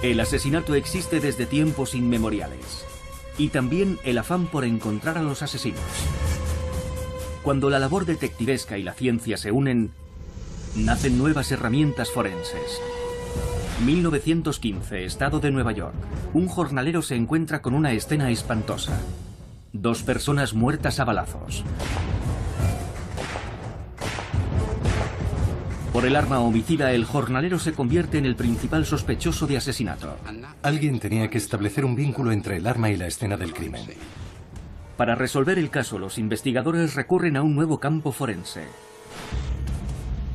El asesinato existe desde tiempos inmemoriales. Y también el afán por encontrar a los asesinos. Cuando la labor detectivesca y la ciencia se unen, nacen nuevas herramientas forenses. 1915, Estado de Nueva York. Un jornalero se encuentra con una escena espantosa. 2 personas muertas a balazos. Por el arma homicida, el jornalero se convierte en el principal sospechoso de asesinato. Alguien tenía que establecer un vínculo entre el arma y la escena del crimen. Para resolver el caso, los investigadores recurren a un nuevo campo forense: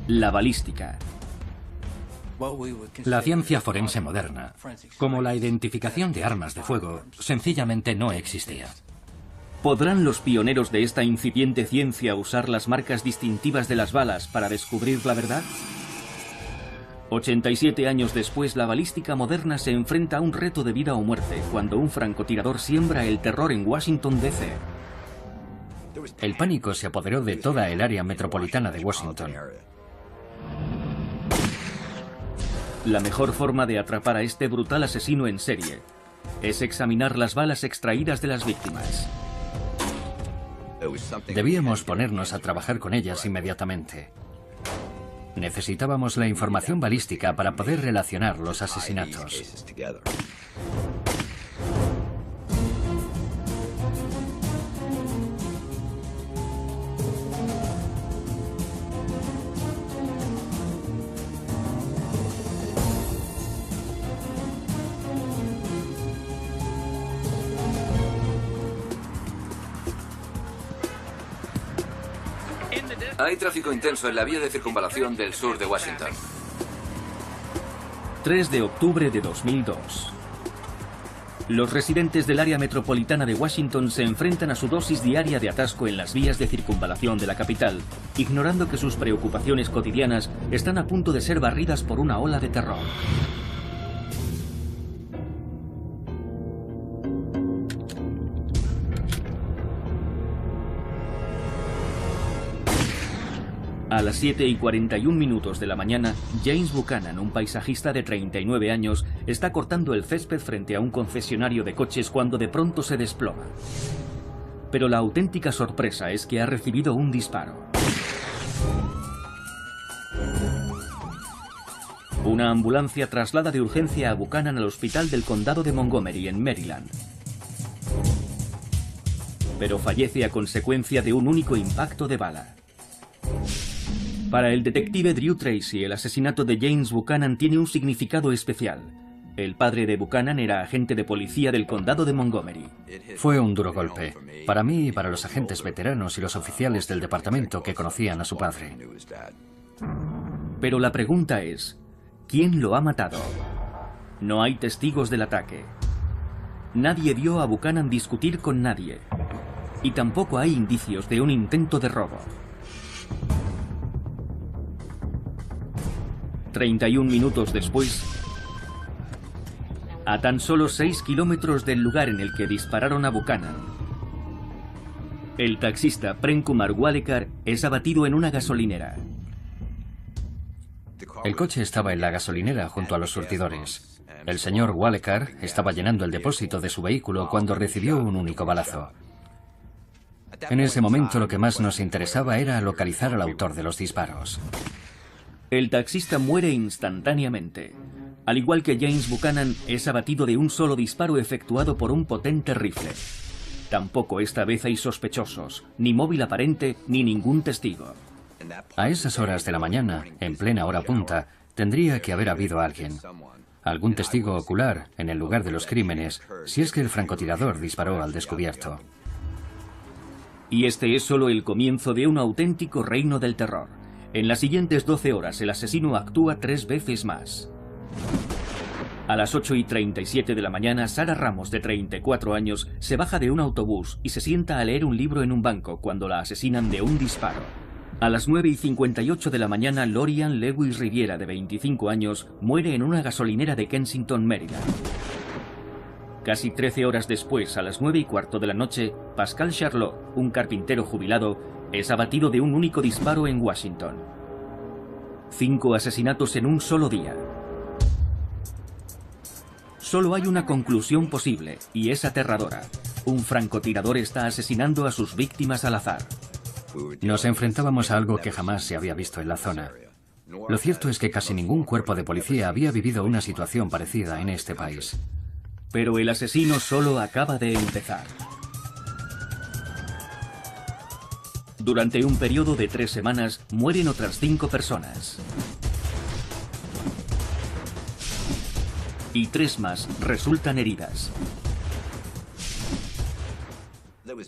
la balística. La ciencia forense moderna, como la identificación de armas de fuego, sencillamente no existía. ¿Podrán los pioneros de esta incipiente ciencia usar las marcas distintivas de las balas para descubrir la verdad? 87 años después, la balística moderna se enfrenta a un reto de vida o muerte cuando un francotirador siembra el terror en Washington, D.C. El pánico se apoderó de toda el área metropolitana de Washington. La mejor forma de atrapar a este brutal asesino en serie es examinar las balas extraídas de las víctimas. Debíamos ponernos a trabajar con ellas inmediatamente. Necesitábamos la información balística para poder relacionar los asesinatos. Hay tráfico intenso en la vía de circunvalación del sur de Washington. 3 de octubre de 2002. Los residentes del área metropolitana de Washington se enfrentan a su dosis diaria de atasco en las vías de circunvalación de la capital, ignorando que sus preocupaciones cotidianas están a punto de ser barridas por una ola de terror. A las 7:41 de la mañana, James Buchanan, un paisajista de 39 años, está cortando el césped frente a un concesionario de coches cuando de pronto se desploma. Pero la auténtica sorpresa es que ha recibido un disparo. Una ambulancia traslada de urgencia a Buchanan al hospital del condado de Montgomery, en Maryland. Pero fallece a consecuencia de un único impacto de bala. Para el detective Drew Tracy, el asesinato de James Buchanan tiene un significado especial. El padre de Buchanan era agente de policía del condado de Montgomery. Fue un duro golpe, para mí y para los agentes veteranos y los oficiales del departamento que conocían a su padre. Pero la pregunta es, ¿quién lo ha matado? No hay testigos del ataque. Nadie vio a Buchanan discutir con nadie. Y tampoco hay indicios de un intento de robo. 31 minutos después, a tan solo 6 kilómetros del lugar en el que dispararon a Buchanan, el taxista Prem Kumar Walekar es abatido en una gasolinera. El coche estaba en la gasolinera junto a los surtidores. El señor Walekar estaba llenando el depósito de su vehículo cuando recibió un único balazo. En ese momento lo que más nos interesaba era localizar al autor de los disparos. El taxista muere instantáneamente. Al igual que James Buchanan, es abatido de un solo disparo efectuado por un potente rifle. Tampoco esta vez hay sospechosos, ni móvil aparente, ni ningún testigo. A esas horas de la mañana, en plena hora punta, tendría que haber habido alguien. Algún testigo ocular en el lugar de los crímenes, si es que el francotirador disparó al descubierto. Y este es solo el comienzo de un auténtico reino del terror. En las siguientes 12 horas, el asesino actúa 3 veces más. A las 8:37 de la mañana, Sarah Ramos, de 34 años, se baja de un autobús y se sienta a leer un libro en un banco cuando la asesinan de un disparo. A las 9:58 de la mañana, Lorian Lewis Riviera, de 25 años, muere en una gasolinera de Kensington, Maryland. Casi 13 horas después, a las 9:15 de la noche, Pascal Charlot, un carpintero jubilado, es abatido de un único disparo en Washington. 5 asesinatos en un solo día. Solo hay una conclusión posible, y es aterradora. Un francotirador está asesinando a sus víctimas al azar. Nos enfrentábamos a algo que jamás se había visto en la zona. Lo cierto es que casi ningún cuerpo de policía había vivido una situación parecida en este país. Pero el asesino solo acaba de empezar. Durante un periodo de 3 semanas mueren otras 5 personas. Y 3 más resultan heridas.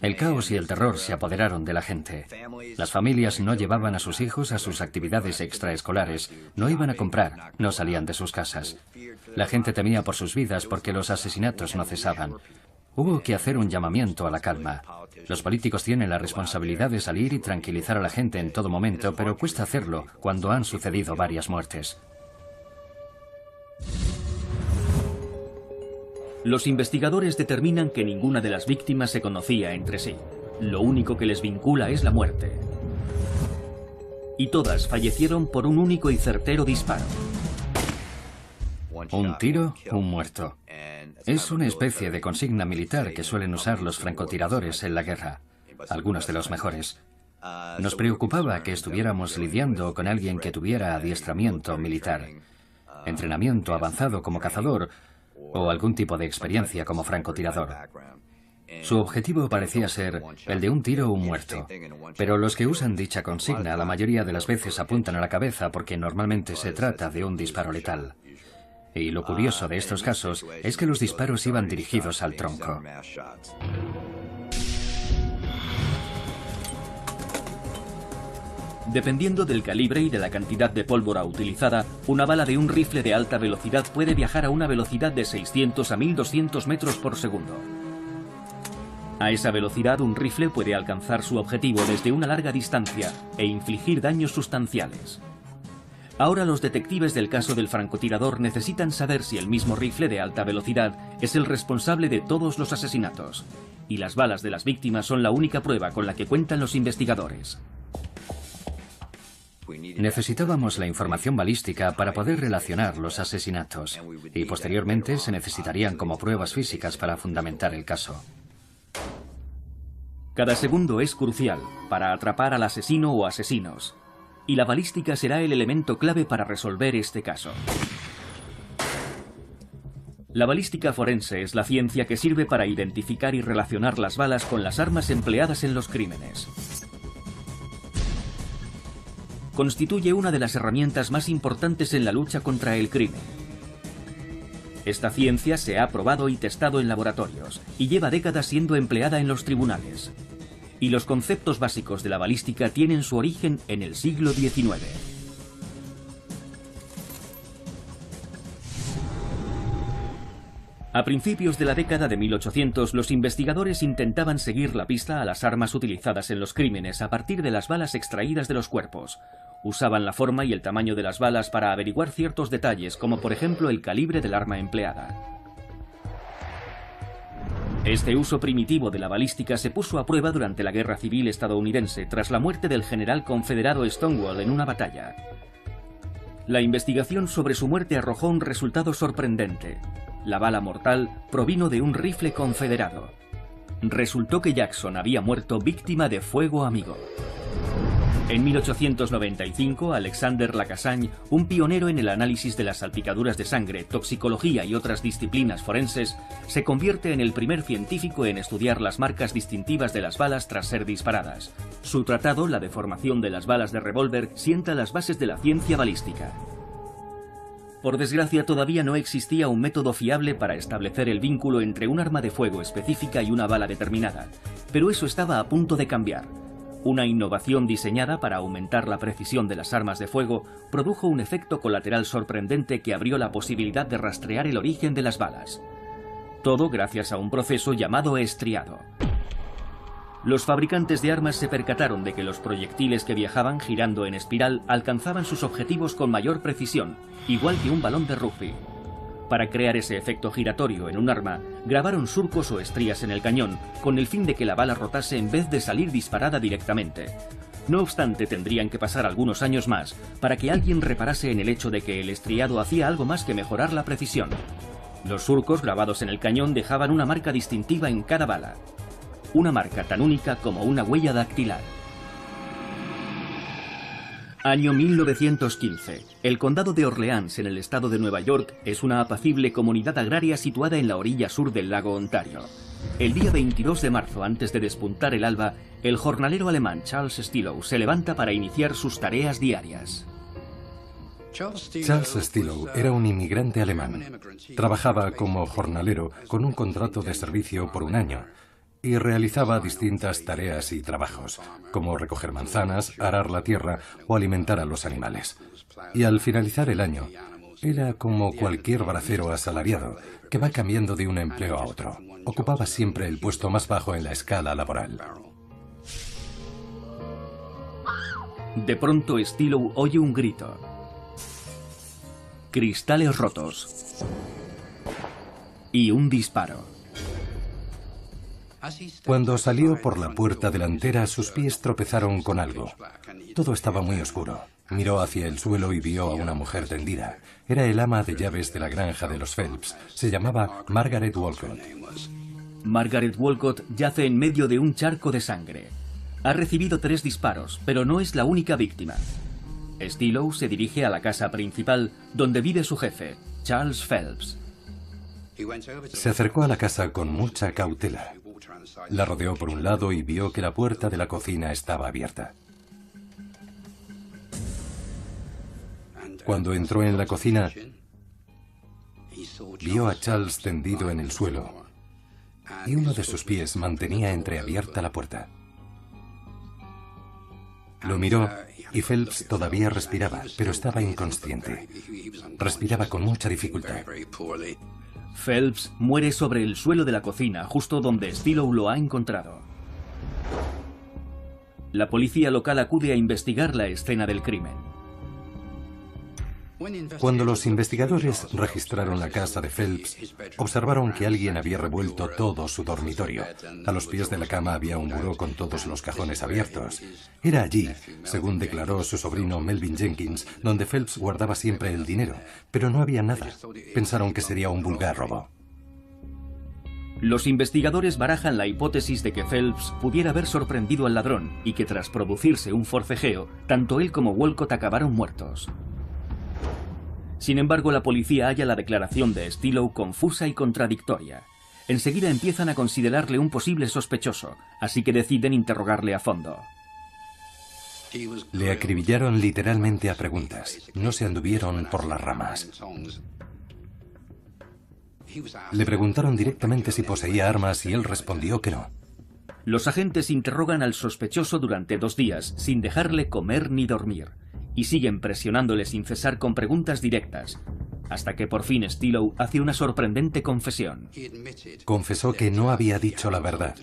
El caos y el terror se apoderaron de la gente. Las familias no llevaban a sus hijos a sus actividades extraescolares, no iban a comprar, no salían de sus casas. La gente temía por sus vidas porque los asesinatos no cesaban. Hubo que hacer un llamamiento a la calma. Los políticos tienen la responsabilidad de salir y tranquilizar a la gente en todo momento, pero cuesta hacerlo cuando han sucedido varias muertes. Los investigadores determinan que ninguna de las víctimas se conocía entre sí. Lo único que les vincula es la muerte. Y todas fallecieron por un único y certero disparo. Un tiro, un muerto. Es una especie de consigna militar que suelen usar los francotiradores en la guerra, algunos de los mejores. Nos preocupaba que estuviéramos lidiando con alguien que tuviera adiestramiento militar, entrenamiento avanzado como cazador o algún tipo de experiencia como francotirador. Su objetivo parecía ser el de un tiro o un muerto, pero los que usan dicha consigna la mayoría de las veces apuntan a la cabeza porque normalmente se trata de un disparo letal. Y lo curioso de estos casos es que los disparos iban dirigidos al tronco. Dependiendo del calibre y de la cantidad de pólvora utilizada, una bala de un rifle de alta velocidad puede viajar a una velocidad de 600 a 1200 metros por segundo. A esa velocidad, un rifle puede alcanzar su objetivo desde una larga distancia e infligir daños sustanciales. Ahora los detectives del caso del francotirador necesitan saber si el mismo rifle de alta velocidad es el responsable de todos los asesinatos, y las balas de las víctimas son la única prueba con la que cuentan los investigadores. Necesitábamos la información balística para poder relacionar los asesinatos, y posteriormente se necesitarían como pruebas físicas para fundamentar el caso. Cada segundo es crucial para atrapar al asesino o asesinos, y la balística será el elemento clave para resolver este caso. La balística forense es la ciencia que sirve para identificar y relacionar las balas con las armas empleadas en los crímenes. Constituye una de las herramientas más importantes en la lucha contra el crimen. Esta ciencia se ha probado y testado en laboratorios y lleva décadas siendo empleada en los tribunales. Y los conceptos básicos de la balística tienen su origen en el siglo XIX. A principios de la década de 1800, los investigadores intentaban seguir la pista a las armas utilizadas en los crímenes a partir de las balas extraídas de los cuerpos. Usaban la forma y el tamaño de las balas para averiguar ciertos detalles, como por ejemplo el calibre del arma empleada. Este uso primitivo de la balística se puso a prueba durante la Guerra Civil estadounidense tras la muerte del general confederado Stonewall en una batalla. La investigación sobre su muerte arrojó un resultado sorprendente. La bala mortal provino de un rifle confederado. Resultó que Jackson había muerto víctima de fuego amigo. En 1895, Alexander Lacassagne, un pionero en el análisis de las salpicaduras de sangre, toxicología y otras disciplinas forenses, se convierte en el primer científico en estudiar las marcas distintivas de las balas tras ser disparadas. Su tratado, La deformación de las balas de revólver, sienta las bases de la ciencia balística. Por desgracia, todavía no existía un método fiable para establecer el vínculo entre un arma de fuego específica y una bala determinada, pero eso estaba a punto de cambiar. Una innovación diseñada para aumentar la precisión de las armas de fuego produjo un efecto colateral sorprendente que abrió la posibilidad de rastrear el origen de las balas. Todo gracias a un proceso llamado estriado. Los fabricantes de armas se percataron de que los proyectiles que viajaban girando en espiral alcanzaban sus objetivos con mayor precisión, igual que un balón de rugby. Para crear ese efecto giratorio en un arma, grabaron surcos o estrías en el cañón, con el fin de que la bala rotase en vez de salir disparada directamente. No obstante, tendrían que pasar algunos años más para que alguien reparase en el hecho de que el estriado hacía algo más que mejorar la precisión. Los surcos grabados en el cañón dejaban una marca distintiva en cada bala. Una marca tan única como una huella dactilar. Año 1915. El condado de Orleans, en el estado de Nueva York, es una apacible comunidad agraria situada en la orilla sur del lago Ontario. El día 22 de marzo, antes de despuntar el alba, el jornalero alemán Charles Stillow se levanta para iniciar sus tareas diarias. Charles Stillow era un inmigrante alemán. Trabajaba como jornalero con un contrato de servicio por un año y realizaba distintas tareas y trabajos, como recoger manzanas, arar la tierra o alimentar a los animales. Y al finalizar el año, era como cualquier bracero asalariado, que va cambiando de un empleo a otro. Ocupaba siempre el puesto más bajo en la escala laboral. De pronto Stillow oye un grito. Cristales rotos. Y un disparo. Cuando salió por la puerta delantera, sus pies tropezaron con algo. Todo estaba muy oscuro. Miró hacia el suelo y vio a una mujer tendida. Era el ama de llaves de la granja de los Phelps. Se llamaba Margaret Walcott. Margaret Walcott yace en medio de un charco de sangre. Ha recibido 3 disparos, pero no es la única víctima. Stillow se dirige a la casa principal, donde vive su jefe, Charles Phelps. Se acercó a la casa con mucha cautela. La rodeó por un lado y vio que la puerta de la cocina estaba abierta. Cuando entró en la cocina, vio a Charles tendido en el suelo y uno de sus pies mantenía entreabierta la puerta. Lo miró y Phelps todavía respiraba, pero estaba inconsciente. Respiraba con mucha dificultad. Phelps muere sobre el suelo de la cocina, justo donde Stillow lo ha encontrado. La policía local acude a investigar la escena del crimen. Cuando los investigadores registraron la casa de Phelps, observaron que alguien había revuelto todo su dormitorio. A los pies de la cama había un buró con todos los cajones abiertos. Era allí, según declaró su sobrino Melvin Jenkins, donde Phelps guardaba siempre el dinero, pero no había nada. Pensaron que sería un vulgar robo. Los investigadores barajan la hipótesis de que Phelps pudiera haber sorprendido al ladrón y que tras producirse un forcejeo, tanto él como Walcott acabaron muertos. Sin embargo, la policía halla la declaración de Stillow confusa y contradictoria. Enseguida empiezan a considerarle un posible sospechoso, así que deciden interrogarle a fondo. Le acribillaron literalmente a preguntas. No se anduvieron por las ramas. Le preguntaron directamente si poseía armas y él respondió que no. Los agentes interrogan al sospechoso durante 2 días, sin dejarle comer ni dormir, y siguen presionándole sin cesar con preguntas directas, hasta que por fin Stillow hace una sorprendente confesión. Confesó que no había dicho la verdad.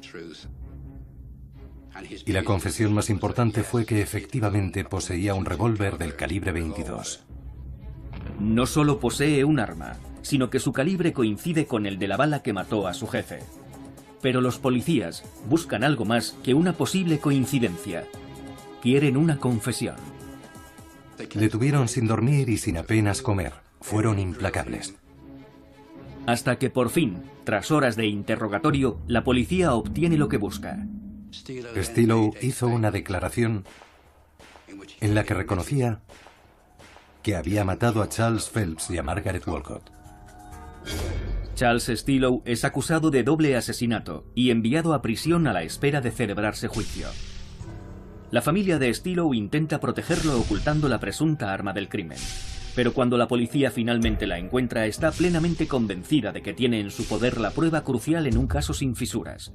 Y la confesión más importante fue que efectivamente poseía un revólver del calibre 22. No solo posee un arma, sino que su calibre coincide con el de la bala que mató a su jefe. Pero los policías buscan algo más que una posible coincidencia. Quieren una confesión. Le tuvieron sin dormir y sin apenas comer. Fueron implacables. Hasta que por fin, tras horas de interrogatorio, la policía obtiene lo que busca. Stillow hizo una declaración en la que reconocía que había matado a Charles Phelps y a Margaret Walcott. Charles Stillow es acusado de doble asesinato y enviado a prisión a la espera de celebrarse juicio. La familia de Stillow intenta protegerlo ocultando la presunta arma del crimen. Pero cuando la policía finalmente la encuentra, está plenamente convencida de que tiene en su poder la prueba crucial en un caso sin fisuras.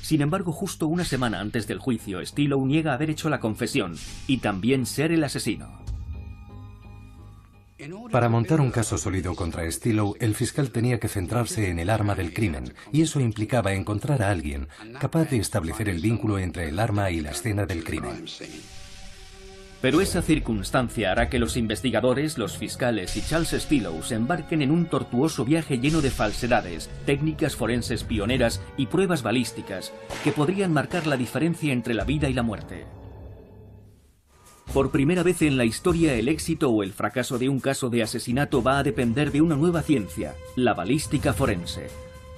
Sin embargo, justo una semana antes del juicio, Stillow niega haber hecho la confesión y también ser el asesino. Para montar un caso sólido contra Stillow, el fiscal tenía que centrarse en el arma del crimen, y eso implicaba encontrar a alguien capaz de establecer el vínculo entre el arma y la escena del crimen. Pero esa circunstancia hará que los investigadores, los fiscales y Charles Stillow se embarquen en un tortuoso viaje lleno de falsedades, técnicas forenses pioneras y pruebas balísticas que podrían marcar la diferencia entre la vida y la muerte. Por primera vez en la historia, el éxito o el fracaso de un caso de asesinato va a depender de una nueva ciencia, la balística forense.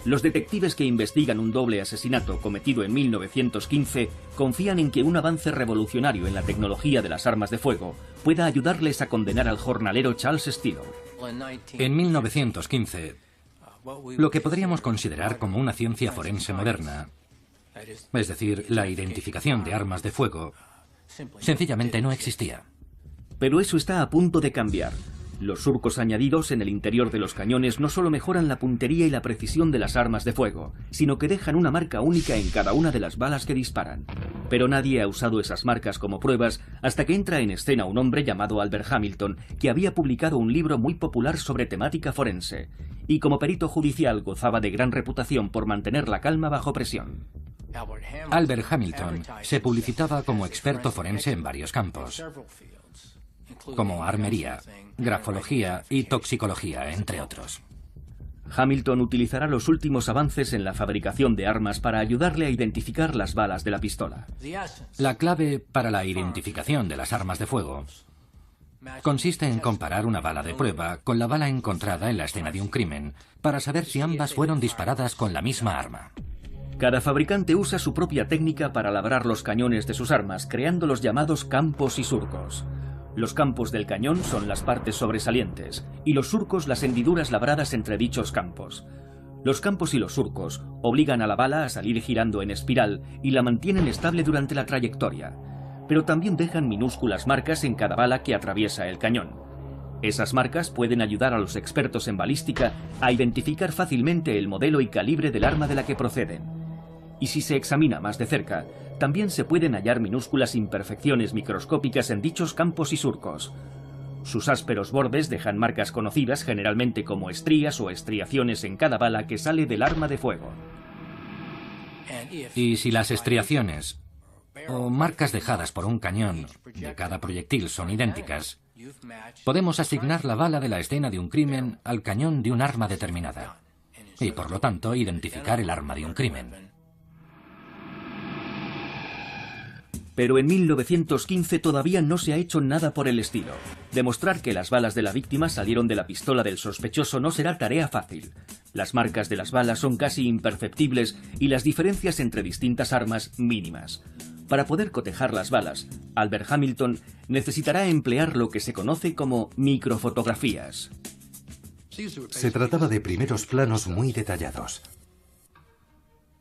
Los detectives que investigan un doble asesinato cometido en 1915 confían en que un avance revolucionario en la tecnología de las armas de fuego pueda ayudarles a condenar al jornalero Charles Stilo. En 1915, lo que podríamos considerar como una ciencia forense moderna, es decir, la identificación de armas de fuego, sencillamente no existía. Pero eso está a punto de cambiar. Los surcos añadidos en el interior de los cañones no solo mejoran la puntería y la precisión de las armas de fuego, sino que dejan una marca única en cada una de las balas que disparan. Pero nadie ha usado esas marcas como pruebas hasta que entra en escena un hombre llamado Albert Hamilton, que había publicado un libro muy popular sobre temática forense, y como perito judicial gozaba de gran reputación por mantener la calma bajo presión. Albert Hamilton se publicitaba como experto forense en varios campos, como armería, grafología y toxicología, entre otros. Hamilton utilizará los últimos avances en la fabricación de armas para ayudarle a identificar las balas de la pistola. La clave para la identificación de las armas de fuego consiste en comparar una bala de prueba con la bala encontrada en la escena de un crimen para saber si ambas fueron disparadas con la misma arma. Cada fabricante usa su propia técnica para labrar los cañones de sus armas, creando los llamados campos y surcos. Los campos del cañón son las partes sobresalientes y los surcos las hendiduras labradas entre dichos campos. Los campos y los surcos obligan a la bala a salir girando en espiral y la mantienen estable durante la trayectoria, pero también dejan minúsculas marcas en cada bala que atraviesa el cañón. Esas marcas pueden ayudar a los expertos en balística a identificar fácilmente el modelo y calibre del arma de la que proceden. Y si se examina más de cerca, también se pueden hallar minúsculas imperfecciones microscópicas en dichos campos y surcos. Sus ásperos bordes dejan marcas conocidas generalmente como estrías o estriaciones en cada bala que sale del arma de fuego. Y si las estriaciones o marcas dejadas por un cañón de cada proyectil son idénticas, podemos asignar la bala de la escena de un crimen al cañón de un arma determinada y, por lo tanto, identificar el arma de un crimen. Pero en 1915 todavía no se ha hecho nada por el estilo. Demostrar que las balas de la víctima salieron de la pistola del sospechoso no será tarea fácil. Las marcas de las balas son casi imperceptibles y las diferencias entre distintas armas mínimas. Para poder cotejar las balas, Albert Hamilton necesitará emplear lo que se conoce como microfotografías. Se trataba de primeros planos muy detallados.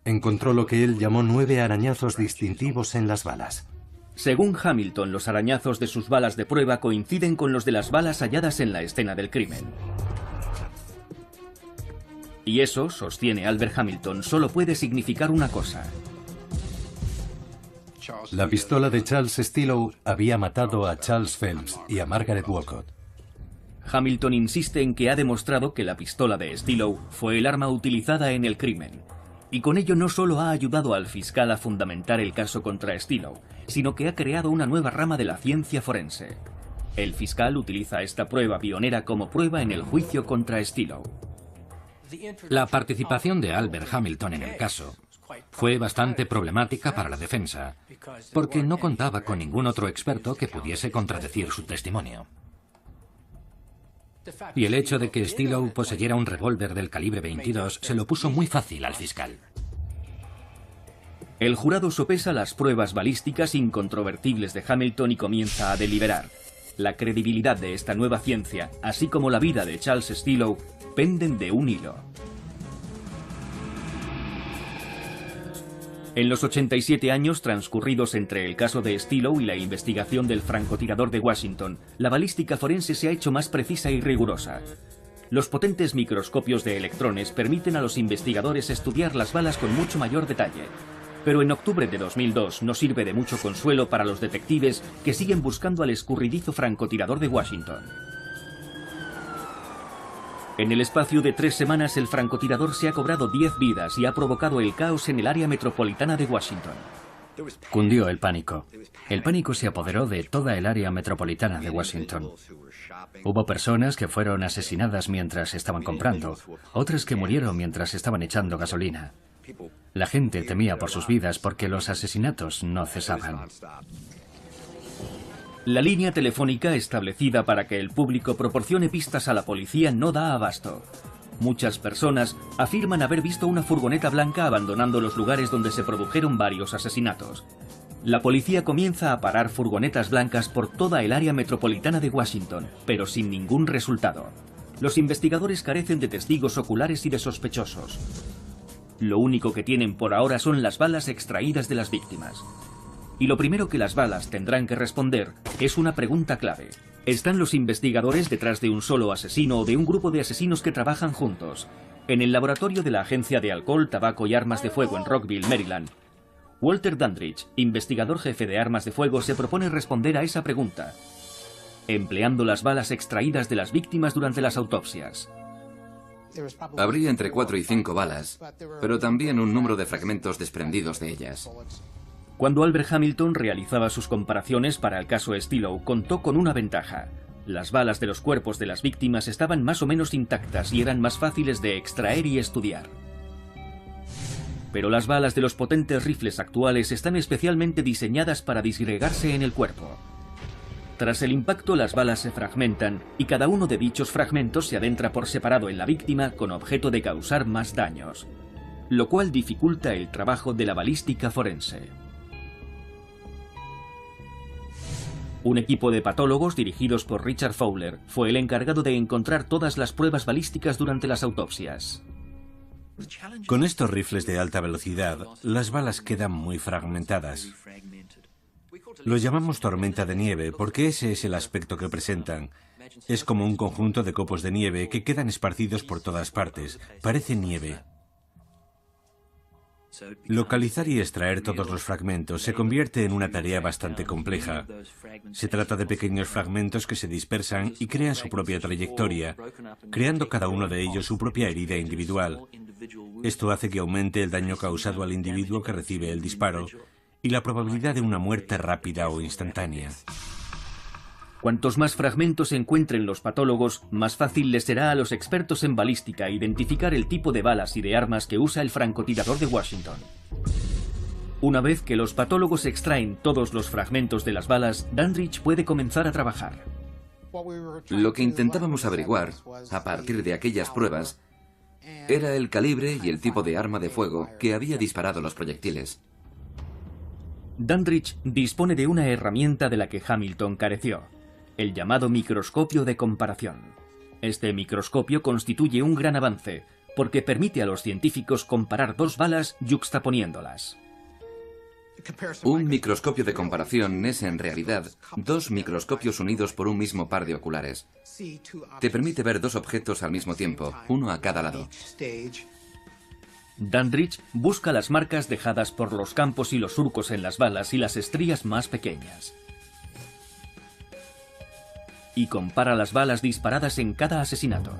Encontró lo que él llamó 9 arañazos distintivos en las balas. Según Hamilton, los arañazos de sus balas de prueba coinciden con los de las balas halladas en la escena del crimen. Y eso, sostiene Albert Hamilton, solo puede significar una cosa. La pistola de Charles Stilo había matado a Charles Phelps y a Margaret Walcott. Hamilton insiste en que ha demostrado que la pistola de Stilo fue el arma utilizada en el crimen. Y con ello no solo ha ayudado al fiscal a fundamentar el caso contra Stilo, sino que ha creado una nueva rama de la ciencia forense. El fiscal utiliza esta prueba pionera como prueba en el juicio contra Stilo. La participación de Albert Hamilton en el caso fue bastante problemática para la defensa, porque no contaba con ningún otro experto que pudiese contradecir su testimonio. Y el hecho de que Stilo poseyera un revólver del calibre 22 se lo puso muy fácil al fiscal. El jurado sopesa las pruebas balísticas incontrovertibles de Hamilton y comienza a deliberar. La credibilidad de esta nueva ciencia, así como la vida de Charles Stilo, penden de un hilo. En los 87 años transcurridos entre el caso de Stilo y la investigación del francotirador de Washington, la balística forense se ha hecho más precisa y rigurosa. Los potentes microscopios de electrones permiten a los investigadores estudiar las balas con mucho mayor detalle. Pero en octubre de 2002 no sirve de mucho consuelo para los detectives que siguen buscando al escurridizo francotirador de Washington. En el espacio de 3 semanas el francotirador se ha cobrado 10 vidas y ha provocado el caos en el área metropolitana de Washington. Cundió el pánico. El pánico se apoderó de toda el área metropolitana de Washington. Hubo personas que fueron asesinadas mientras estaban comprando, otras que murieron mientras estaban echando gasolina. La gente temía por sus vidas porque los asesinatos no cesaban. La línea telefónica establecida para que el público proporcione pistas a la policía no da abasto. Muchas personas afirman haber visto una furgoneta blanca abandonando los lugares donde se produjeron varios asesinatos. La policía comienza a parar furgonetas blancas por toda el área metropolitana de Washington, pero sin ningún resultado. Los investigadores carecen de testigos oculares y de sospechosos. Lo único que tienen por ahora son las balas extraídas de las víctimas. Y lo primero que las balas tendrán que responder es una pregunta clave. ¿Están los investigadores detrás de un solo asesino o de un grupo de asesinos que trabajan juntos? En el laboratorio de la Agencia de Alcohol, Tabaco y Armas de Fuego en Rockville, Maryland, Walter Dandridge, investigador jefe de armas de fuego, se propone responder a esa pregunta, empleando las balas extraídas de las víctimas durante las autopsias. Habría entre 4 y 5 balas, pero también un número de fragmentos desprendidos de ellas. Cuando Albert Hamilton realizaba sus comparaciones para el caso Stilow, contó con una ventaja. Las balas de los cuerpos de las víctimas estaban más o menos intactas y eran más fáciles de extraer y estudiar. Pero las balas de los potentes rifles actuales están especialmente diseñadas para disgregarse en el cuerpo. Tras el impacto, las balas se fragmentan y cada uno de dichos fragmentos se adentra por separado en la víctima con objeto de causar más daños, lo cual dificulta el trabajo de la balística forense. Un equipo de patólogos dirigidos por Richard Fowler fue el encargado de encontrar todas las pruebas balísticas durante las autopsias. Con estos rifles de alta velocidad, las balas quedan muy fragmentadas. Los llamamos tormenta de nieve porque ese es el aspecto que presentan. Es como un conjunto de copos de nieve que quedan esparcidos por todas partes. Parece nieve. Localizar y extraer todos los fragmentos se convierte en una tarea bastante compleja. Se trata de pequeños fragmentos que se dispersan y crean su propia trayectoria, creando cada uno de ellos su propia herida individual. Esto hace que aumente el daño causado al individuo que recibe el disparo y la probabilidad de una muerte rápida o instantánea. Cuantos más fragmentos encuentren los patólogos, más fácil les será a los expertos en balística identificar el tipo de balas y de armas que usa el francotirador de Washington. Una vez que los patólogos extraen todos los fragmentos de las balas, Dandridge puede comenzar a trabajar. Lo que intentábamos averiguar, a partir de aquellas pruebas, era el calibre y el tipo de arma de fuego que había disparado los proyectiles. Dandridge dispone de una herramienta de la que Hamilton careció, el llamado microscopio de comparación. Este microscopio constituye un gran avance, porque permite a los científicos comparar dos balas yuxtaponiéndolas. Un microscopio de comparación es en realidad dos microscopios unidos por un mismo par de oculares. Te permite ver dos objetos al mismo tiempo, uno a cada lado. Dandridge busca las marcas dejadas por los campos y los surcos en las balas y las estrías más pequeñas. Y compara las balas disparadas en cada asesinato.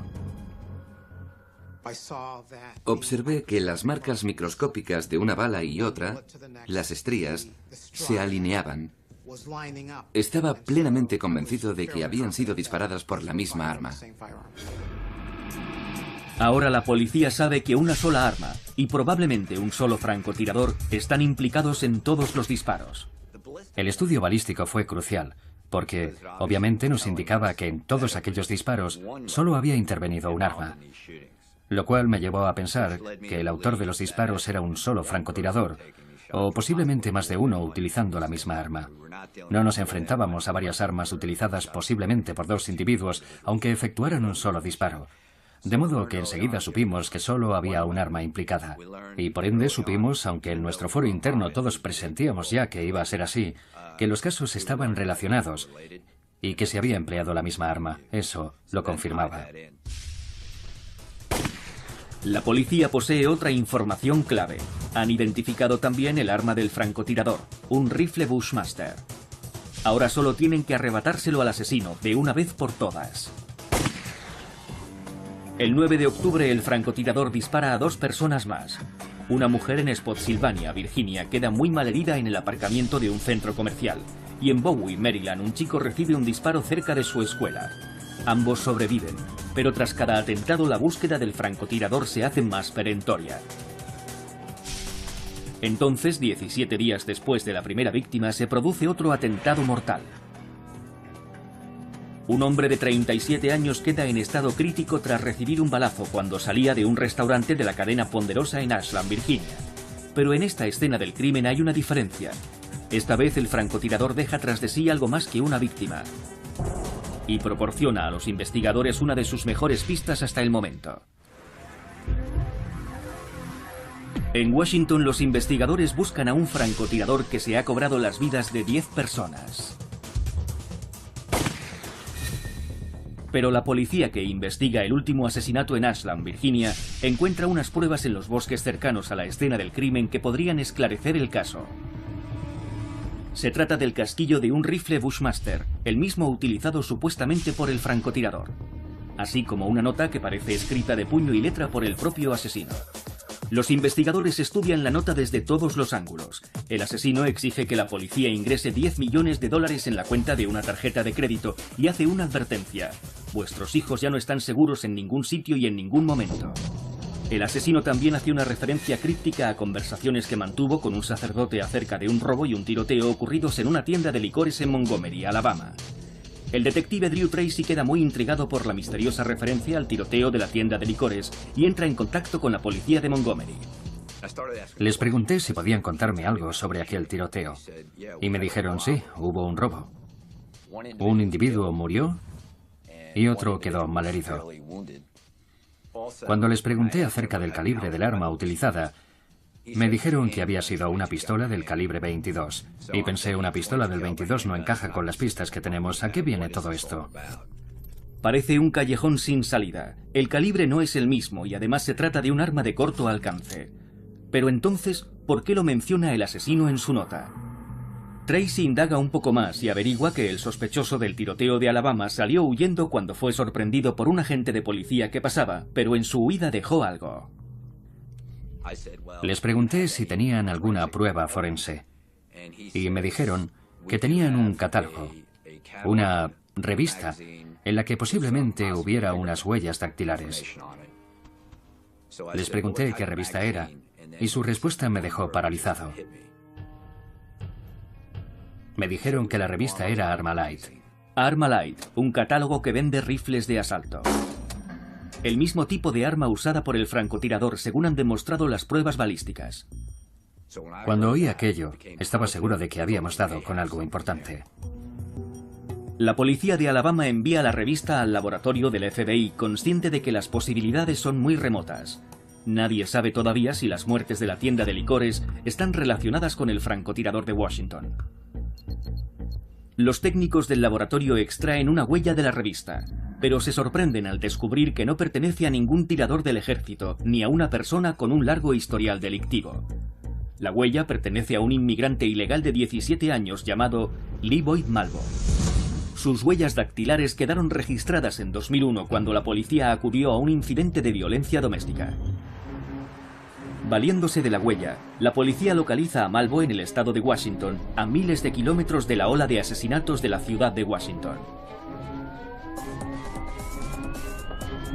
Observé que las marcas microscópicas de una bala y otra, las estrías, se alineaban. Estaba plenamente convencido de que habían sido disparadas por la misma arma. Ahora la policía sabe que una sola arma y probablemente un solo francotirador están implicados en todos los disparos. El estudio balístico fue crucial, porque obviamente nos indicaba que en todos aquellos disparos solo había intervenido un arma, lo cual me llevó a pensar que el autor de los disparos era un solo francotirador, o posiblemente más de uno utilizando la misma arma. No nos enfrentábamos a varias armas utilizadas posiblemente por dos individuos, aunque efectuaran un solo disparo. De modo que enseguida supimos que solo había un arma implicada. Y por ende supimos, aunque en nuestro foro interno todos presentíamos ya que iba a ser así, que los casos estaban relacionados y que se había empleado la misma arma. Eso lo confirmaba. La policía posee otra información clave. Han identificado también el arma del francotirador, un rifle Bushmaster. Ahora solo tienen que arrebatárselo al asesino, de una vez por todas. El 9 de octubre el francotirador dispara a dos personas más. Una mujer en Spotsylvania, Virginia, queda muy malherida en el aparcamiento de un centro comercial. Y en Bowie, Maryland, un chico recibe un disparo cerca de su escuela. Ambos sobreviven, pero tras cada atentado la búsqueda del francotirador se hace más perentoria. Entonces, 17 días después de la primera víctima, se produce otro atentado mortal. Un hombre de 37 años queda en estado crítico tras recibir un balazo cuando salía de un restaurante de la cadena Ponderosa en Ashland, Virginia. Pero en esta escena del crimen hay una diferencia. Esta vez el francotirador deja tras de sí algo más que una víctima. Y proporciona a los investigadores una de sus mejores pistas hasta el momento. En Washington, los investigadores buscan a un francotirador que se ha cobrado las vidas de 10 personas. Pero la policía que investiga el último asesinato en Ashland, Virginia, encuentra unas pruebas en los bosques cercanos a la escena del crimen que podrían esclarecer el caso. Se trata del casquillo de un rifle Bushmaster, el mismo utilizado supuestamente por el francotirador, así como una nota que parece escrita de puño y letra por el propio asesino. Los investigadores estudian la nota desde todos los ángulos. El asesino exige que la policía ingrese $10 millones en la cuenta de una tarjeta de crédito y hace una advertencia: vuestros hijos ya no están seguros en ningún sitio y en ningún momento. El asesino también hace una referencia críptica a conversaciones que mantuvo con un sacerdote acerca de un robo y un tiroteo ocurridos en una tienda de licores en Montgomery, Alabama. El detective Drew Tracy queda muy intrigado por la misteriosa referencia al tiroteo de la tienda de licores y entra en contacto con la policía de Montgomery. Les pregunté si podían contarme algo sobre aquel tiroteo y me dijeron sí, hubo un robo. Un individuo murió y otro quedó malherido. Cuando les pregunté acerca del calibre del arma utilizada, me dijeron que había sido una pistola del calibre 22. Y pensé, una pistola del 22 no encaja con las pistas que tenemos. ¿A qué viene todo esto? Parece un callejón sin salida. El calibre no es el mismo y además se trata de un arma de corto alcance. Pero entonces, ¿por qué lo menciona el asesino en su nota? Tracy indaga un poco más y averigua que el sospechoso del tiroteo de Alabama salió huyendo cuando fue sorprendido por un agente de policía que pasaba, pero en su huida dejó algo. Les pregunté si tenían alguna prueba forense y me dijeron que tenían un catálogo, una revista en la que posiblemente hubiera unas huellas dactilares. Les pregunté qué revista era y su respuesta me dejó paralizado. Me dijeron que la revista era Armalite. Armalite, un catálogo que vende rifles de asalto. El mismo tipo de arma usada por el francotirador, según han demostrado las pruebas balísticas. Cuando oí aquello, estaba seguro de que habíamos dado con algo importante. La policía de Alabama envía la revista al laboratorio del FBI, consciente de que las posibilidades son muy remotas. Nadie sabe todavía si las muertes de la tienda de licores están relacionadas con el francotirador de Washington. Los técnicos del laboratorio extraen una huella de la revista, pero se sorprenden al descubrir que no pertenece a ningún tirador del ejército, ni a una persona con un largo historial delictivo. La huella pertenece a un inmigrante ilegal de 17 años llamado Lee Boyd Malvo. Sus huellas dactilares quedaron registradas en 2001 cuando la policía acudió a un incidente de violencia doméstica. Valiéndose de la huella, la policía localiza a Malvo en el estado de Washington, a miles de kilómetros de la ola de asesinatos de la ciudad de Washington.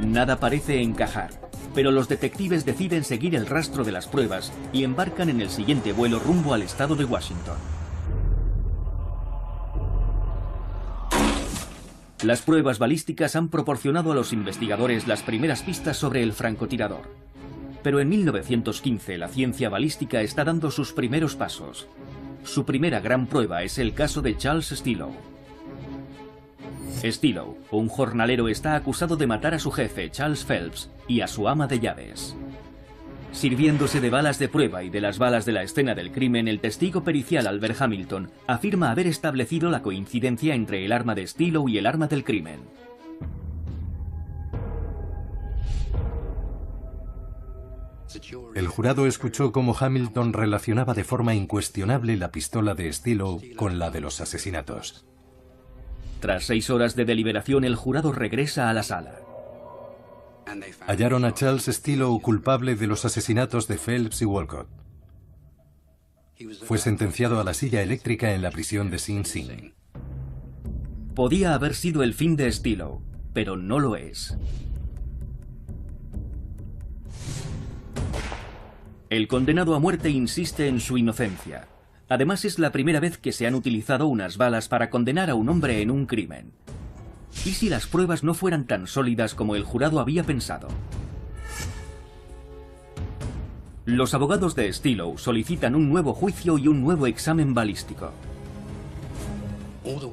Nada parece encajar, pero los detectives deciden seguir el rastro de las pruebas y embarcan en el siguiente vuelo rumbo al estado de Washington. Las pruebas balísticas han proporcionado a los investigadores las primeras pistas sobre el francotirador. Pero en 1915 la ciencia balística está dando sus primeros pasos. Su primera gran prueba es el caso de Charles Stillow. Stillow, un jornalero, está acusado de matar a su jefe, Charles Phelps, y a su ama de llaves. Sirviéndose de balas de prueba y de las balas de la escena del crimen, el testigo pericial Albert Hamilton afirma haber establecido la coincidencia entre el arma de Stillow y el arma del crimen. El jurado escuchó cómo Hamilton relacionaba de forma incuestionable la pistola de Stillow con la de los asesinatos. Tras 6 horas de deliberación, el jurado regresa a la sala. Hallaron a Charles Stillow culpable de los asesinatos de Phelps y Walcott. Fue sentenciado a la silla eléctrica en la prisión de Sing Sing. Podía haber sido el fin de Stillow, pero no lo es. El condenado a muerte insiste en su inocencia. Además, es la primera vez que se han utilizado unas balas para condenar a un hombre en un crimen. ¿Y si las pruebas no fueran tan sólidas como el jurado había pensado? Los abogados de Stilo solicitan un nuevo juicio y un nuevo examen balístico.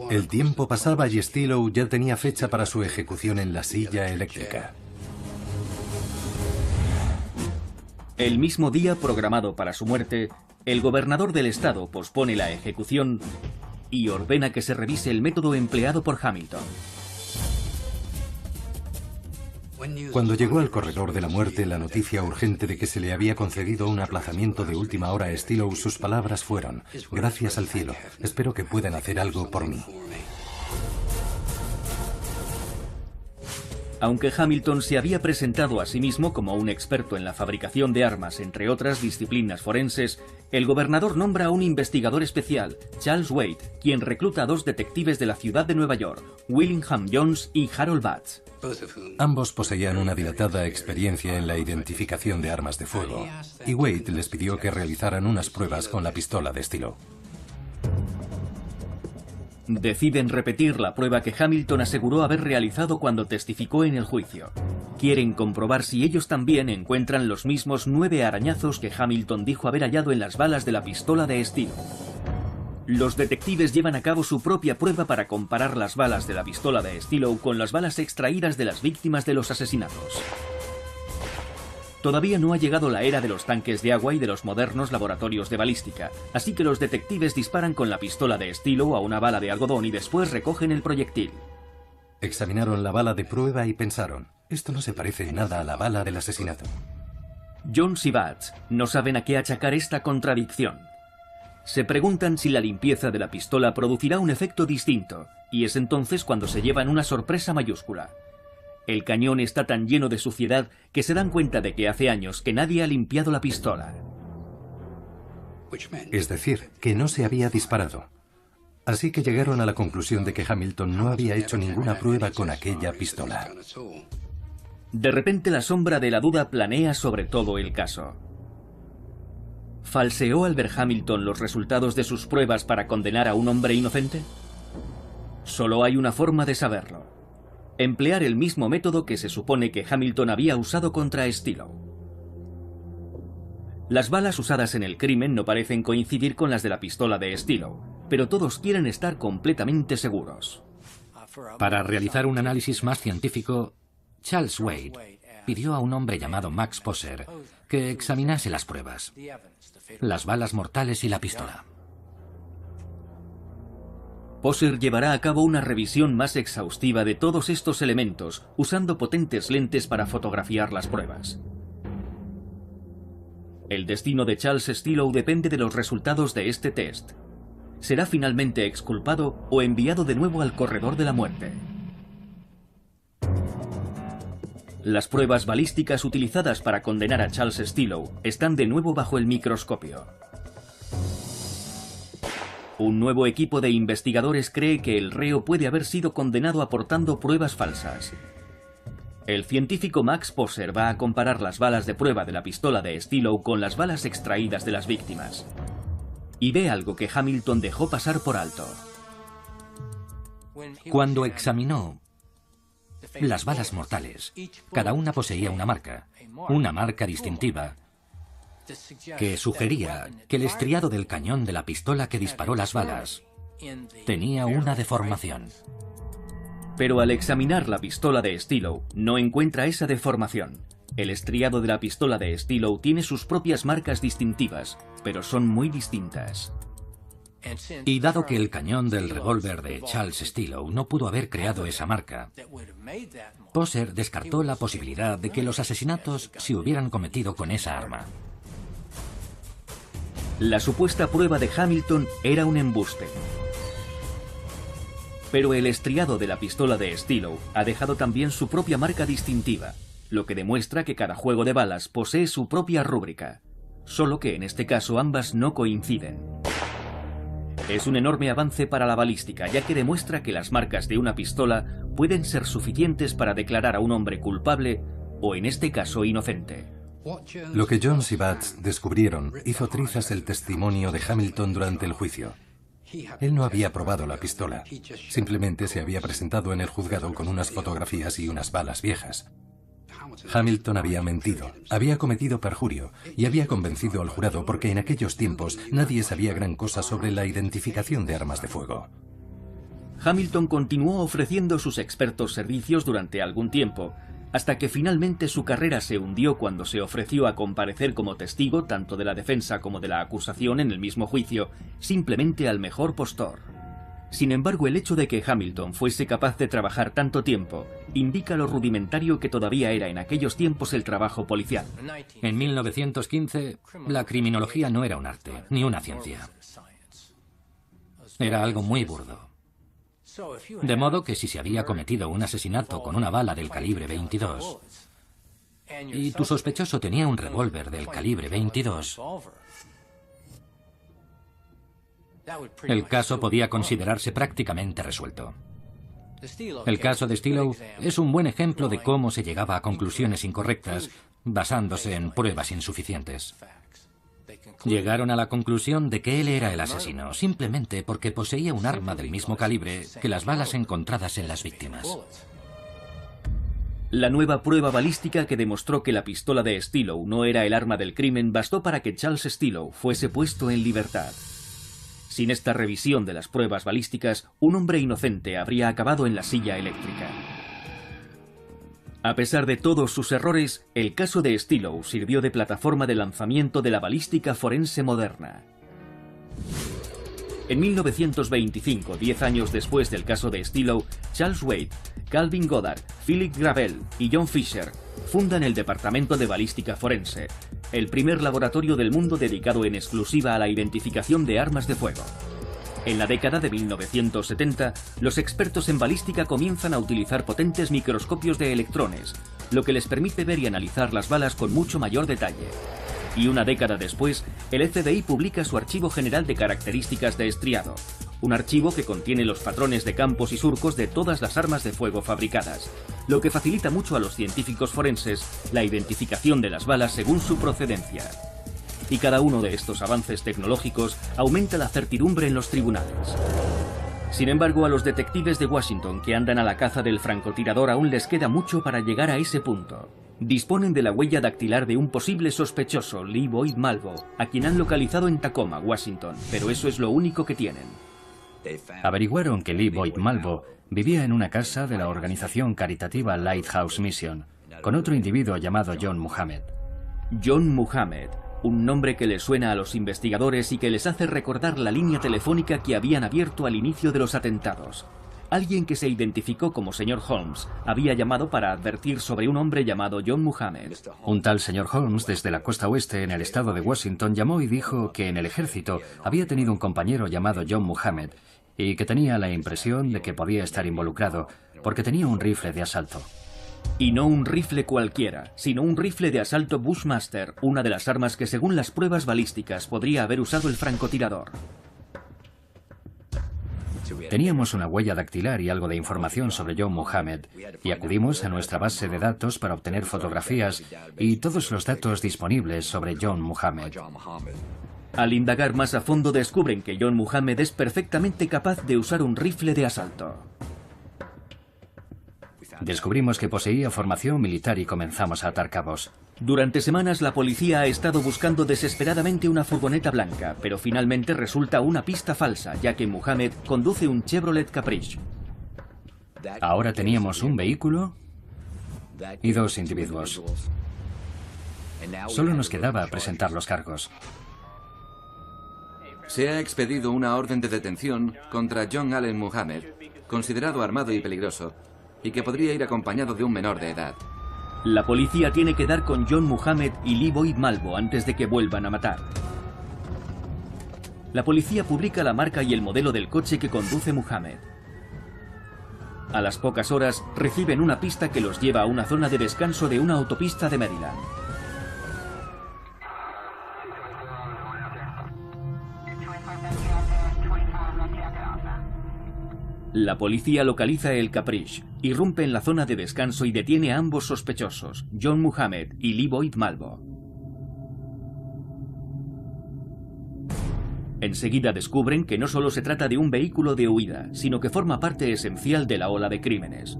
El tiempo pasaba y Stilo ya tenía fecha para su ejecución en la silla eléctrica. El mismo día programado para su muerte, el gobernador del estado pospone la ejecución y ordena que se revise el método empleado por Hamilton. Cuando llegó al corredor de la muerte la noticia urgente de que se le había concedido un aplazamiento de última hora a Stilo, sus palabras fueron: gracias al cielo, espero que puedan hacer algo por mí. Aunque Hamilton se había presentado a sí mismo como un experto en la fabricación de armas, entre otras disciplinas forenses, el gobernador nombra a un investigador especial, Charles Wade, quien recluta a 2 detectives de la ciudad de Nueva York, Willingham Jones y Harold Batts. Ambos poseían una dilatada experiencia en la identificación de armas de fuego, y Wade les pidió que realizaran unas pruebas con la pistola de Stilo. Deciden repetir la prueba que Hamilton aseguró haber realizado cuando testificó en el juicio. Quieren comprobar si ellos también encuentran los mismos 9 arañazos que Hamilton dijo haber hallado en las balas de la pistola de Stilo. Los detectives llevan a cabo su propia prueba para comparar las balas de la pistola de Stilo con las balas extraídas de las víctimas de los asesinatos. Todavía no ha llegado la era de los tanques de agua y de los modernos laboratorios de balística, así que los detectives disparan con la pistola de Stilo a una bala de algodón y después recogen el proyectil. Examinaron la bala de prueba y pensaron: esto no se parece en nada a la bala del asesinato. Jones y Batts no saben a qué achacar esta contradicción. Se preguntan si la limpieza de la pistola producirá un efecto distinto, y es entonces cuando se llevan una sorpresa mayúscula. El cañón está tan lleno de suciedad que se dan cuenta de que hace años que nadie ha limpiado la pistola. Es decir, que no se había disparado. Así que llegaron a la conclusión de que Hamilton no había hecho ninguna prueba con aquella pistola. De repente la sombra de la duda planea sobre todo el caso. ¿Falseó Albert Hamilton los resultados de sus pruebas para condenar a un hombre inocente? Solo hay una forma de saberlo: emplear el mismo método que se supone que Hamilton había usado contra Stilo. Las balas usadas en el crimen no parecen coincidir con las de la pistola de Stilo, pero todos quieren estar completamente seguros. Para realizar un análisis más científico, Charles Wade pidió a un hombre llamado Max Poser que examinase las pruebas, las balas mortales y la pistola. Poser llevará a cabo una revisión más exhaustiva de todos estos elementos, usando potentes lentes para fotografiar las pruebas. El destino de Charles Stilo depende de los resultados de este test. ¿Será finalmente exculpado o enviado de nuevo al corredor de la muerte? Las pruebas balísticas utilizadas para condenar a Charles Stilo están de nuevo bajo el microscopio. Un nuevo equipo de investigadores cree que el reo puede haber sido condenado aportando pruebas falsas. El científico Max Poser va a comparar las balas de prueba de la pistola de Stilo con las balas extraídas de las víctimas. Y ve algo que Hamilton dejó pasar por alto. Cuando examinó las balas mortales, cada una poseía una marca distintiva, que sugería que el estriado del cañón de la pistola que disparó las balas tenía una deformación. Pero al examinar la pistola de Stilo, no encuentra esa deformación. El estriado de la pistola de Stilo tiene sus propias marcas distintivas, pero son muy distintas. Y dado que el cañón del revólver de Charles Stilo no pudo haber creado esa marca, Poser descartó la posibilidad de que los asesinatos se hubieran cometido con esa arma. La supuesta prueba de Hamilton era un embuste. Pero el estriado de la pistola de Stilo ha dejado también su propia marca distintiva, lo que demuestra que cada juego de balas posee su propia rúbrica, solo que en este caso ambas no coinciden. Es un enorme avance para la balística, ya que demuestra que las marcas de una pistola pueden ser suficientes para declarar a un hombre culpable o, en este caso, inocente. Lo que Jones y Batts descubrieron hizo trizas el testimonio de Hamilton durante el juicio. Él no había probado la pistola. Simplemente se había presentado en el juzgado con unas fotografías y unas balas viejas. Hamilton había mentido, había cometido perjurio y había convencido al jurado porque en aquellos tiempos nadie sabía gran cosa sobre la identificación de armas de fuego. Hamilton continuó ofreciendo sus expertos servicios durante algún tiempo, hasta que finalmente su carrera se hundió cuando se ofreció a comparecer como testigo tanto de la defensa como de la acusación en el mismo juicio, simplemente al mejor postor. Sin embargo, el hecho de que Hamilton fuese capaz de trabajar tanto tiempo indica lo rudimentario que todavía era en aquellos tiempos el trabajo policial. En 1915, la criminología no era un arte, ni una ciencia. Era algo muy burdo. De modo que si se había cometido un asesinato con una bala del calibre 22 y tu sospechoso tenía un revólver del calibre 22, el caso podía considerarse prácticamente resuelto. El caso de Stilow es un buen ejemplo de cómo se llegaba a conclusiones incorrectas basándose en pruebas insuficientes. Llegaron a la conclusión de que él era el asesino, simplemente porque poseía un arma del mismo calibre que las balas encontradas en las víctimas. La nueva prueba balística que demostró que la pistola de Stilow no era el arma del crimen bastó para que Charles Stilow fuese puesto en libertad. Sin esta revisión de las pruebas balísticas, un hombre inocente habría acabado en la silla eléctrica. A pesar de todos sus errores, el caso de Stilow sirvió de plataforma de lanzamiento de la balística forense moderna. En 1925, 10 años después del caso de Stilow, Charles Wade, Calvin Goddard, Philip Gravel y John Fisher fundan el Departamento de Balística Forense, el primer laboratorio del mundo dedicado en exclusiva a la identificación de armas de fuego. En la década de 1970, los expertos en balística comienzan a utilizar potentes microscopios de electrones, lo que les permite ver y analizar las balas con mucho mayor detalle. Y una década después, el FBI publica su Archivo General de Características de Estriado, un archivo que contiene los patrones de campos y surcos de todas las armas de fuego fabricadas, lo que facilita mucho a los científicos forenses la identificación de las balas según su procedencia. Y cada uno de estos avances tecnológicos aumenta la certidumbre en los tribunales. Sin embargo, a los detectives de Washington que andan a la caza del francotirador aún les queda mucho para llegar a ese punto. Disponen de la huella dactilar de un posible sospechoso, Lee Boyd Malvo, a quien han localizado en Tacoma, Washington, pero eso es lo único que tienen. Averiguaron que Lee Boyd Malvo vivía en una casa de la organización caritativa Lighthouse Mission, con otro individuo llamado John Muhammad. John Muhammad, un nombre que les suena a los investigadores y que les hace recordar la línea telefónica que habían abierto al inicio de los atentados. Alguien que se identificó como Sr. Holmes había llamado para advertir sobre un hombre llamado John Muhammad. Un tal Sr. Holmes, desde la costa oeste en el estado de Washington, llamó y dijo que en el ejército había tenido un compañero llamado John Muhammad y que tenía la impresión de que podía estar involucrado porque tenía un rifle de asalto. Y no un rifle cualquiera, sino un rifle de asalto Bushmaster, una de las armas que según las pruebas balísticas podría haber usado el francotirador. Teníamos una huella dactilar y algo de información sobre John Muhammad y acudimos a nuestra base de datos para obtener fotografías y todos los datos disponibles sobre John Muhammad. Al indagar más a fondo descubren que John Muhammad es perfectamente capaz de usar un rifle de asalto. Descubrimos que poseía formación militar y comenzamos a atar cabos. Durante semanas la policía ha estado buscando desesperadamente una furgoneta blanca, pero finalmente resulta una pista falsa, ya que Muhammad conduce un Chevrolet Caprice. Ahora teníamos un vehículo y dos individuos. Solo nos quedaba presentar los cargos. Se ha expedido una orden de detención contra John Allen Muhammad, considerado armado y peligroso, y que podría ir acompañado de un menor de edad. La policía tiene que dar con John Muhammad y Lee Boyd Malvo antes de que vuelvan a matar. La policía publica la marca y el modelo del coche que conduce Muhammad. A las pocas horas reciben una pista que los lleva a una zona de descanso de una autopista de Maryland. La policía localiza el Caprice, irrumpe en la zona de descanso y detiene a ambos sospechosos, John Muhammad y Lee Boyd Malvo. Enseguida descubren que no solo se trata de un vehículo de huida, sino que forma parte esencial de la ola de crímenes.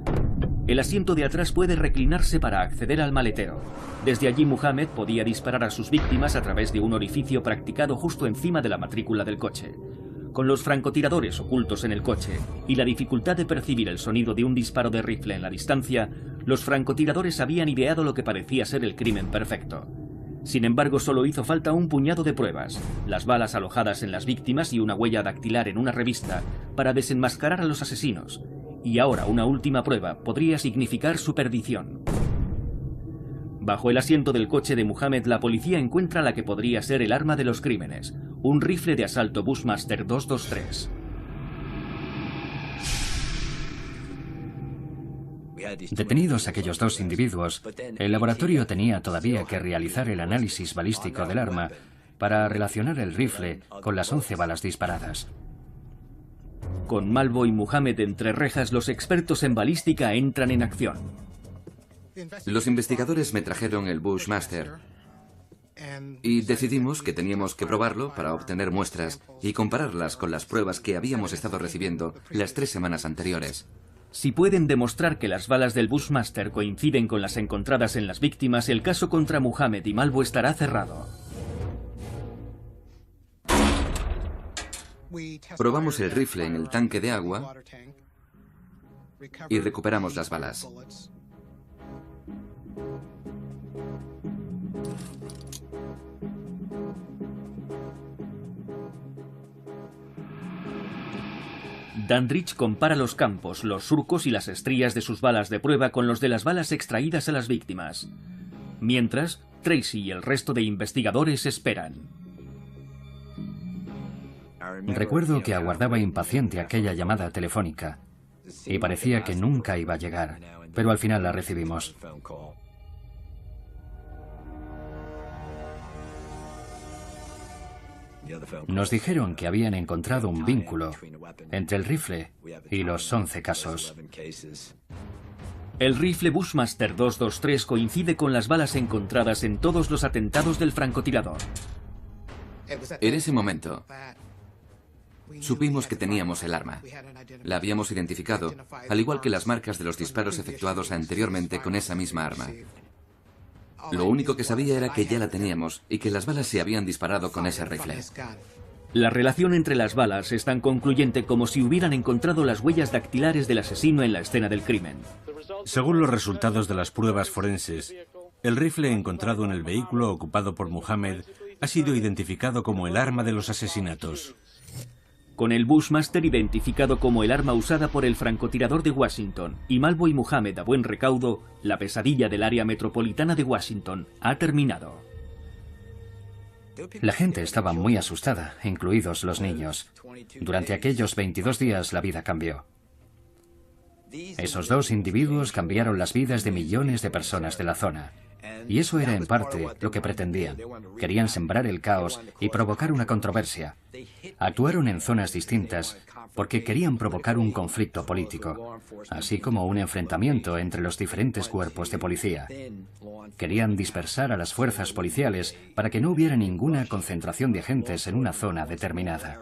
El asiento de atrás puede reclinarse para acceder al maletero. Desde allí Muhammad podía disparar a sus víctimas a través de un orificio practicado justo encima de la matrícula del coche. Con los francotiradores ocultos en el coche y la dificultad de percibir el sonido de un disparo de rifle en la distancia, los francotiradores habían ideado lo que parecía ser el crimen perfecto. Sin embargo, solo hizo falta un puñado de pruebas, las balas alojadas en las víctimas y una huella dactilar en una revista, para desenmascarar a los asesinos. Y ahora una última prueba podría significar su perdición. Bajo el asiento del coche de Muhammad, la policía encuentra la que podría ser el arma de los crímenes, un rifle de asalto Bushmaster 223. Detenidos aquellos dos individuos, el laboratorio tenía todavía que realizar el análisis balístico del arma para relacionar el rifle con las 11 balas disparadas. Con Malvo y Muhammad entre rejas, los expertos en balística entran en acción. Los investigadores me trajeron el Bushmaster y decidimos que teníamos que probarlo para obtener muestras y compararlas con las pruebas que habíamos estado recibiendo las 3 semanas anteriores. Si pueden demostrar que las balas del Bushmaster coinciden con las encontradas en las víctimas, el caso contra Muhammad y Malvo estará cerrado. Probamos el rifle en el tanque de agua y recuperamos las balas. Dandridge compara los campos, los surcos y las estrías de sus balas de prueba con los de las balas extraídas a las víctimas. Mientras, Tracy y el resto de investigadores esperan. Recuerdo que aguardaba impaciente aquella llamada telefónica y parecía que nunca iba a llegar, pero al final la recibimos. Nos dijeron que habían encontrado un vínculo entre el rifle y los 11 casos. El rifle Bushmaster 223 coincide con las balas encontradas en todos los atentados del francotirador. En ese momento, supimos que teníamos el arma. La habíamos identificado, al igual que las marcas de los disparos efectuados anteriormente con esa misma arma. Lo único que sabía era que ya la teníamos y que las balas se habían disparado con ese rifle. La relación entre las balas es tan concluyente como si hubieran encontrado las huellas dactilares del asesino en la escena del crimen. Según los resultados de las pruebas forenses, el rifle encontrado en el vehículo ocupado por Muhammad ha sido identificado como el arma de los asesinatos. Con el Bushmaster identificado como el arma usada por el francotirador de Washington y Malvo y Muhammad a buen recaudo, la pesadilla del área metropolitana de Washington ha terminado. La gente estaba muy asustada, incluidos los niños. Durante aquellos 22 días la vida cambió. Esos dos individuos cambiaron las vidas de millones de personas de la zona. Y eso era en parte lo que pretendían. Querían sembrar el caos y provocar una controversia. Actuaron en zonas distintas porque querían provocar un conflicto político, así como un enfrentamiento entre los diferentes cuerpos de policía. Querían dispersar a las fuerzas policiales para que no hubiera ninguna concentración de agentes en una zona determinada.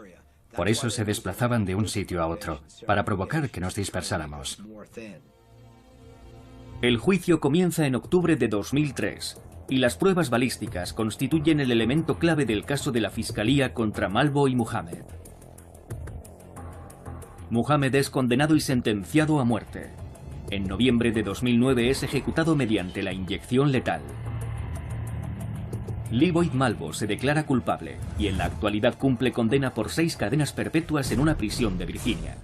Por eso se desplazaban de un sitio a otro, para provocar que nos dispersáramos. El juicio comienza en octubre de 2003 y las pruebas balísticas constituyen el elemento clave del caso de la Fiscalía contra Malvo y Muhammad. Muhammad es condenado y sentenciado a muerte. En noviembre de 2009 es ejecutado mediante la inyección letal. Leaboyd Malvo se declara culpable y en la actualidad cumple condena por 6 cadenas perpetuas en una prisión de Virginia.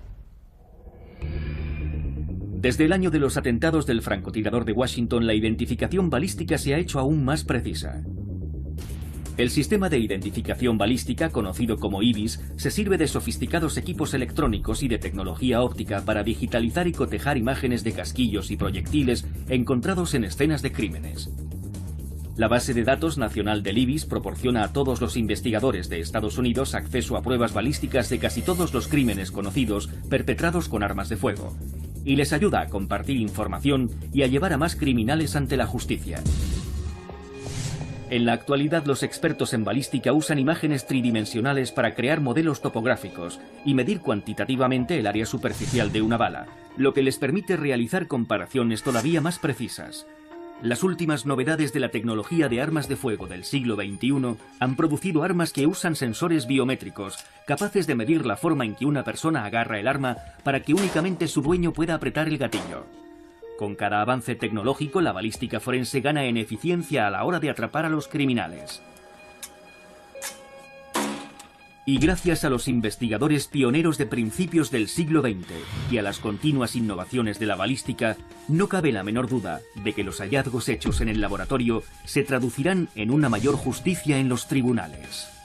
Desde el año de los atentados del francotirador de Washington, la identificación balística se ha hecho aún más precisa. El sistema de identificación balística, conocido como IBIS, se sirve de sofisticados equipos electrónicos y de tecnología óptica para digitalizar y cotejar imágenes de casquillos y proyectiles encontrados en escenas de crímenes. La base de datos nacional del IBIS proporciona a todos los investigadores de Estados Unidos acceso a pruebas balísticas de casi todos los crímenes conocidos perpetrados con armas de fuego, y les ayuda a compartir información y a llevar a más criminales ante la justicia. En la actualidad, los expertos en balística usan imágenes tridimensionales para crear modelos topográficos y medir cuantitativamente el área superficial de una bala, lo que les permite realizar comparaciones todavía más precisas. Las últimas novedades de la tecnología de armas de fuego del siglo XXI han producido armas que usan sensores biométricos, capaces de medir la forma en que una persona agarra el arma para que únicamente su dueño pueda apretar el gatillo. Con cada avance tecnológico, la balística forense gana en eficiencia a la hora de atrapar a los criminales. Y gracias a los investigadores pioneros de principios del siglo XX y a las continuas innovaciones de la balística, no cabe la menor duda de que los hallazgos hechos en el laboratorio se traducirán en una mayor justicia en los tribunales.